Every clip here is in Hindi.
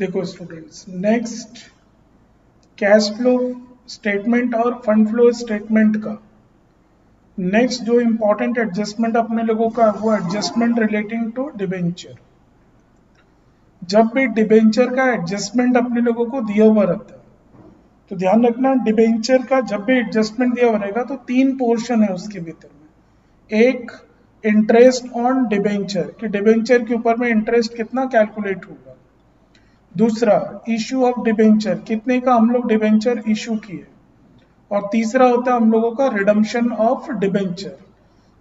देखो students, next cash flow statement और फंड फ्लो स्टेटमेंट का नेक्स्ट जो इंपॉर्टेंट एडजस्टमेंट अपने लोगों का वो एडजस्टमेंट रिलेटिंग टू डिबेंचर। जब भी डिबेंचर का एडजस्टमेंट अपने लोगों को दिया हुआ रहता है तो ध्यान रखना, डिबेंचर का जब भी एडजस्टमेंट दिया हुआ रहेगा तो तीन पोर्शन है उसके भीतर में। एक, इंटरेस्ट ऑन डिबेंचर कि डिबेंचर के ऊपर में इंटरेस्ट कितना कैलकुलेट होगा। दूसरा, इशू ऑफ डिबेंचर, कितने का हम लोग डिबेंचर इशू किए। और तीसरा होता है हम लोगों का रिडम्पशन ऑफ डिबेंचर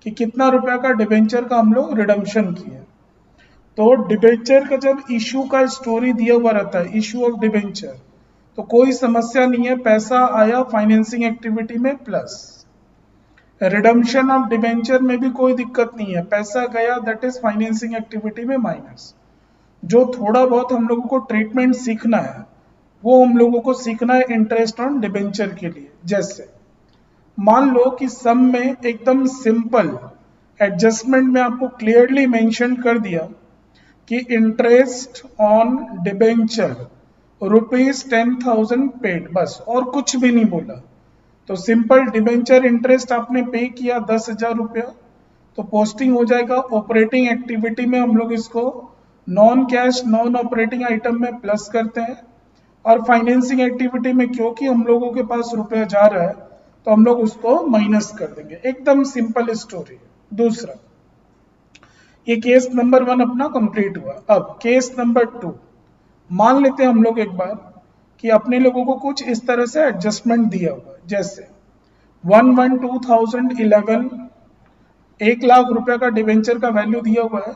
कि कितना रुपया का डिबेंचर का हम लोग रिडम्पशन किए। तो डिबेंचर का जब इशू का स्टोरी दिया हुआ रहता है, इशू ऑफ डिबेंचर, तो कोई समस्या नहीं है, पैसा आया फाइनेंसिंग एक्टिविटी में प्लस। रिडम्पशन ऑफ डिबेंचर में भी कोई दिक्कत नहीं है, पैसा गया दैट इज फाइनेंसिंग एक्टिविटी में माइनस। जो थोड़ा बहुत हम लोगों को ट्रीटमेंट सीखना है वो हम लोगों को सीखना है इंटरेस्ट ऑन डिबेंचर के लिए। जैसे मान लो कि सम में एकदम सिंपल एडजस्टमेंट में आपको क्लियरली मेंशन कर दिया कि इंटरेस्ट ऑन डिबेंचर ₹10,000 पेड, बस और कुछ भी नहीं बोला। तो सिंपल डिबेंचर इंटरेस्ट आपने पे किया 10,000 रुपया, तो पोस्टिंग हो जाएगा ऑपरेटिंग एक्टिविटी में। हम लोग इसको non cash non operating item में प्लस करते हैं, और फाइनेंसिंग एक्टिविटी में क्योंकि हम लोगों के पास रुपया जा रहा है तो हम लोग उसको माइनस कर देंगे। एकदम सिंपल स्टोरी है। दूसरा, ये केस नंबर 1 अपना कंप्लीट हुआ। अब केस नंबर 2 मान लेते हैं हम लोग एक बार कि अपने लोगों को कुछ इस तरह से एडजस्टमेंट दिया हुआ है। जैसे 1/1/2011 1,00,000 रुपया का डिवेंचर का वैल्यू दिया हुआ है,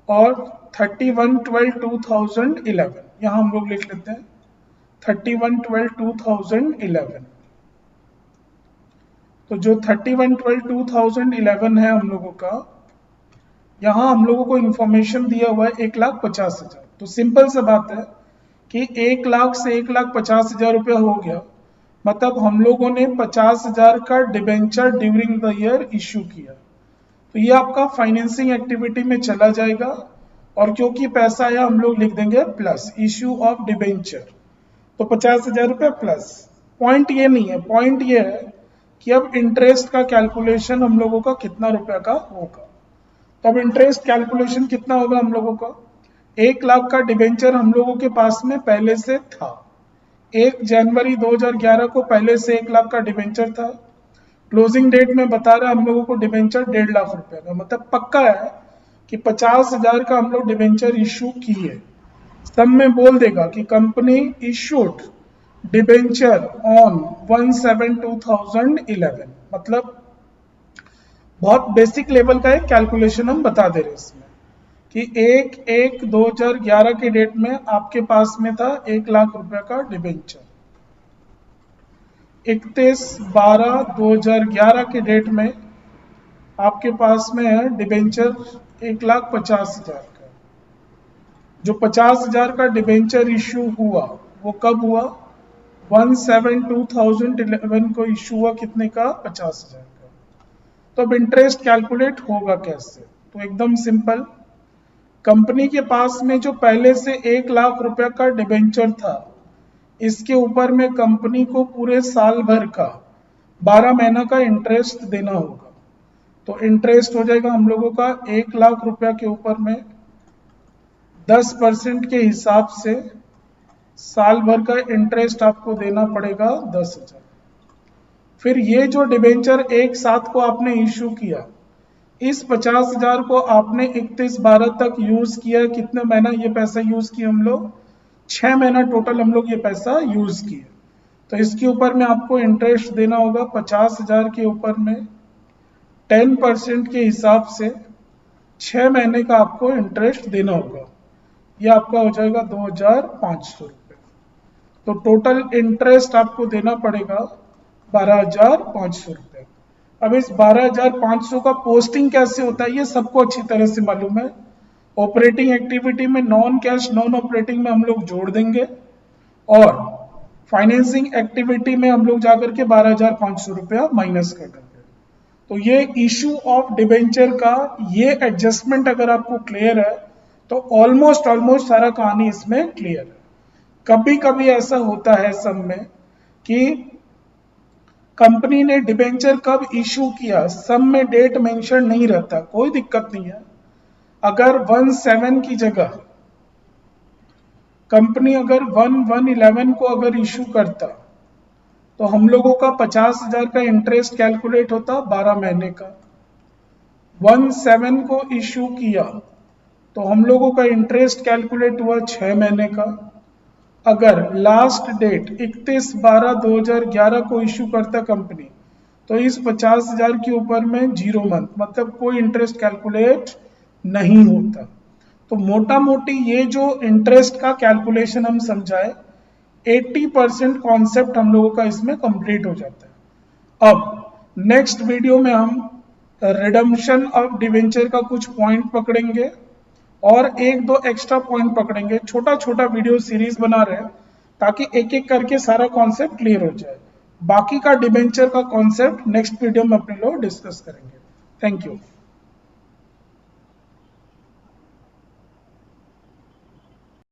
और 31/12/2011 यहां हम लोग लिख लेते हैं 31/12/2011। तो जो 31/12/2011 है हम लोगों का, यहां हम लोगों को इंफॉर्मेशन दिया हुआ है 1,50,000। तो सिंपल सा बात है कि 1,00,000 से 1,50,000 रुपया हो गया, मतलब हम लोगों ने 50,000 का debenture during the year issue किया। तो ये आपका फाइनेंसिंग एक्टिविटी में चला जाएगा, और क्योंकि पैसा आया हम लोग लिख देंगे प्लस इश्यू ऑफ डिबेंचर। तो 50,000 रुपया प्लस। पॉइंट ये नहीं है, पॉइंट ये है कि अब इंटरेस्ट का कैलकुलेशन हम लोगों का कितना रुपया का होगा। तो अब इंटरेस्ट कैलकुलेशन कितना होगा हम लोगों का, 1,00,000 का डिबेंचर हम लोगों के पास में पहले से था। 1 जनवरी 2011 को पहले से 1,00,000 का डिबेंचर था। क्लोजिंग डेट में बता रहा है हम लोगों को डिबेंचर 1,50,000 रुपए का, मतलब पक्का है कि 50,000 का हम लोग डिबेंचर इशू किए। सब में बोल देगा कि कंपनी इशूड डिबेंचर ऑन 1/7/2011, मतलब बहुत बेसिक लेवल का एक कैलकुलेशन हम बता दे रहे हैं इसमें कि 1/1/2011 के डेट में आपके पास में था 1,00,000 रुपए का डिबेंचर। 31/12/2011 के डेट में आपके पास में है डिबेंचर 1,50,000 का। जो 50,000 का डिबेंचर इश्यू हुआ वो कब हुआ, 1/7/2011 को इश्यू हुआ, कितने का, 50,000 का। तो अब इंटरेस्ट कैलकुलेट होगा कैसे, तो एकदम सिंपल, कंपनी के पास में जो पहले से 1,00,000 रुपए का डिबेंचर था, इसके ऊपर में कंपनी को पूरे साल भर का 12 महीना का इंटरेस्ट देना होगा। तो इंटरेस्ट हो जाएगा हम लोगों का 1,00,000 रुपया के ऊपर में 10% के हिसाब से साल भर का इंटरेस्ट आपको देना पड़ेगा 10,000। फिर ये जो डिबेंचर एक साथ को आपने इश्यू किया, इस 50,000 को आपने 31/12 तक यूज किया। कितने महीना ये पैसा यूज किया हम लोग, 6 महीना टोटल हम लोग ये पैसा यूज किए। तो इसके ऊपर में आपको इंटरेस्ट देना होगा 50,000 के ऊपर में 10% के हिसाब से 6 महीने का आपको इंटरेस्ट देना होगा। ये आपका हो जाएगा 2,500 रुपये। तो टोटल इंटरेस्ट आपको देना पड़ेगा 12,500 रुपये। अब इस 12,500 का पोस्टिंग कैसे होता है ये सबको अच्छी तरह से मालूम है। ऑपरेटिंग एक्टिविटी में नॉन कैश नॉन ऑपरेटिंग में हम लोग जोड़ देंगे, और फाइनेंसिंग एक्टिविटी में हम लोग जाकर के 12,500 रुपया माइनस कर देंगे। तो ये इशू ऑफ डिबेंचर का ये एडजस्टमेंट अगर आपको क्लियर है तो ऑलमोस्ट सारा कहानी इसमें क्लियर है। कभी कभी ऐसा होता है सब में कि कंपनी ने डिबेंचर कब इशू किया, सब में डेट मेंशन नहीं रहता, कोई दिक्कत नहीं है। अगर 1/7 की जगह कंपनी अगर 1/11 को अगर इशू करता तो हम लोगों का 50,000 का इंटरेस्ट कैलकुलेट होता 12 महीने का। 1/7 को इशू किया तो हम लोगों का इंटरेस्ट कैलकुलेट हुआ 6 महीने का। अगर लास्ट डेट 31/12/2011 को इशू करता कंपनी तो इस 50,000 के ऊपर में 0 मंथ, मतलब कोई इंटरेस्ट कैलकुलेट नहीं होता। तो मोटा मोटी ये जो इंटरेस्ट का कैलकुलेशन हम समझाए, 80% कॉन्सेप्ट हम लोगों का इसमें कंप्लीट हो जाता है। अब नेक्स्ट वीडियो में हम रिडम्पशन ऑफ डिवेंचर का कुछ पॉइंट पकड़ेंगे और एक दो एक्स्ट्रा पॉइंट पकड़ेंगे। छोटा छोटा वीडियो सीरीज बना रहे हैं ताकि एक एक करके सारा कॉन्सेप्ट क्लियर हो जाए। बाकी का डिबेंचर का कॉन्सेप्ट नेक्स्ट वीडियो में अपने लोग डिस्कस करेंगे। Thank you.